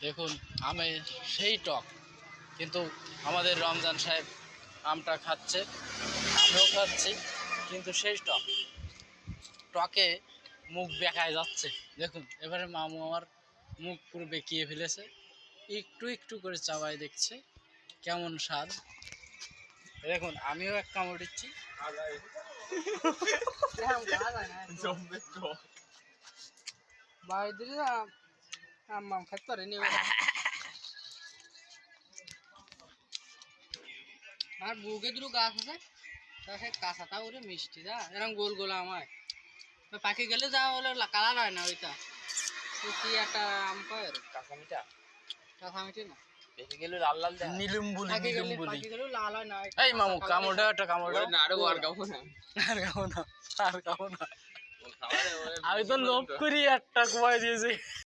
দেখুন আমে সেই টক, কিন্তু আমাদের রমজান সাহেব আমটা খাচ্ছে, আমিও খাচ্ছি, কিন্তু সেই টক, টকে মুখ বেঁকায় যাচ্ছে। দেখুন এবারে মামু আমার মুখ পুরো বেঁকিয়ে ফেলেছে, একটু একটু করে চাবায় দেখছে কেমন স্বাদ। দেখুন আমিও এক কামড় দিচ্ছি। আর বুকে দুটো গাছ আছে, সে কাঁচাটা ওরে মিষ্টি যা এরকম গোল গোল আমায় পাখি গেলে যা হলে কালার হয় না ওইটা, কি একটা আম পায় কাঁচা মিঠা, কাঁচা মিঠি না পেকে গেলে লাল লাল নিলুম্বুলি, নিলুম্বুলি লাল হয় না। এই মামু কামড় দাও, একটা কামড় দাও না। আরো আর খাবো না, আর খাবো না, আর খাবো না। আমি তো লোভ করি একটা কুয়ায় দিয়েছি।